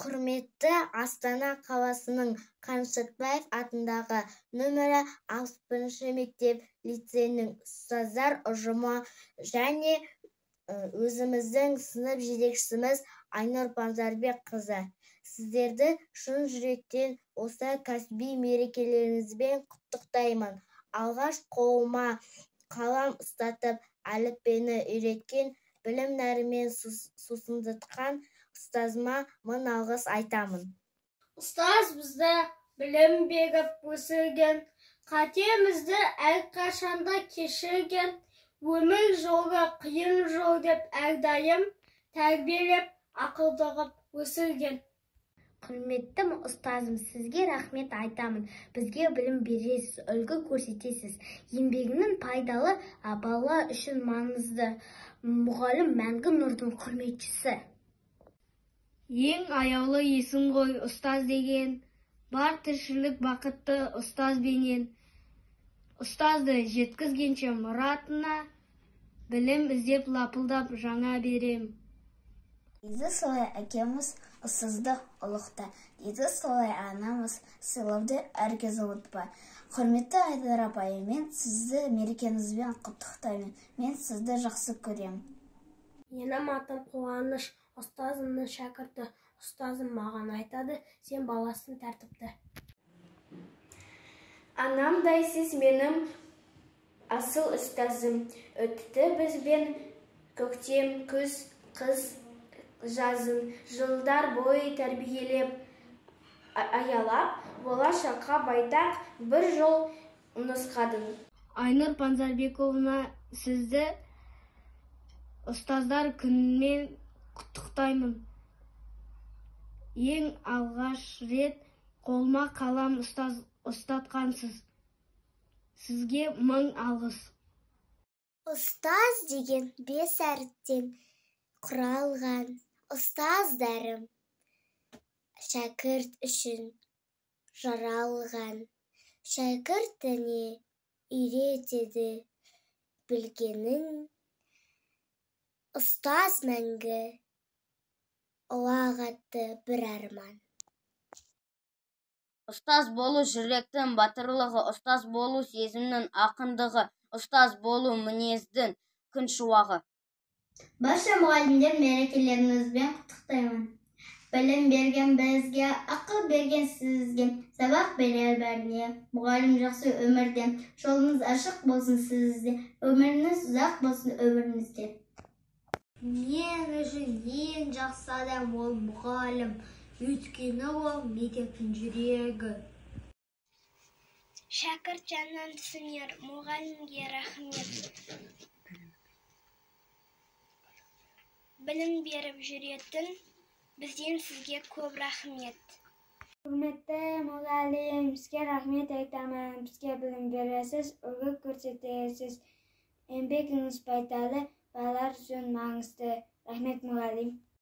Құрметті Астана қаласының Қаныш Сәтпаев атындағы нөмірі 60 мектеп лицейінің ұстаздар ұжымы және өзіміздің сынып жетекшіміз Айнұр Панзарбекқызы. Сіздерді шын жүректен осы кәсіби мерекелеріңізбен құттықтаймын. Алғаш қолыма қалам ұстатып, әліппені үйреткен, білім нәрімен сусындатқан ұстазыма мың алғыс айтамын. Ұстаз бізді білім беріп өсірген, қатемізді әрқашанда кешірген, өмір жолы қиын жол деп әрдайым тәрбиелеп, ақылды қылып өсірген. Құрметті ұстазым, сізге рахмет айтамын. Бізге білім бересіз, үлгі көрсетесіз. Еңбегінің пайдалы, бала үшін маңызды. Мұғалім мәңгі нұрдың құрметшісі. Ең аяулы есім ғой ұстаз деген, бар тіршілік бақытты ұстаз бенен. Ұстазды жеткізгенше мұратына, білім іздеп лапылдап жаңа берем. Дейді солай әкеміз ұстазды ұлықта, дейді солай анамыз сыйлауды әркез ұмытпа. Құрметті Айдар апай, мен сізді мерекеңізбен құттықтаймын. Мен сізді жақсы көрем. Менің атым Қуаныш, ұстазымның шәкірті. Ұстазым маған айтады, сен баласын тәртіпті. Анамдай сіз менің асыл ұстазым. Өтті бізбен көктем, күз, қыз, жазын. Жылдар бойы тәрбиелеп, аялап, болашаққа байтақ бір жол нұсқадың. Айнұр Панзарбековна, сізді ұстаздар күнмен құттықтаймын. Ең алғаш рет қолыма қалам ұстатқансыз. Сізге мың алғыс. Ұстаз деген 5 әріптен құралған. Ұстаздарым шәкірт үшін жаралған. Шәкіртіне үйретеді білгенін. Ұстаз мәңгі ұлағатты бір арман. Ұстаз болу жүректің батырлығы, ұстаз болу сезімнің ақындығы, ұстаз болу мінездің күншуағы. Барша мұғалімдер мерекелеріңізбен құттықтаймын. Білім берген бізге, ақыл берген сізге, сабақ берер бәріне. Мұғалім жақсы өмірде, жолыңыз ашық болсын сізде, өміріңіз ұзақ болсын өміріңізде. Мен үшін ең жақсы адам ол мұғалім, өйткені ол мектептің жүрегі. Шәкірт жаннан түсінер, мұғалімге рахмет. Білім беріп жүретін, бізден сізге көп рахмет. Құрметті мұғалім, бізге рахмет айтамын. Бізге білім бересіз, үлгі көрсетесіз. Еңбегіңіз пайдалы, балалар үшін маңызды. Рахмет мұғалім.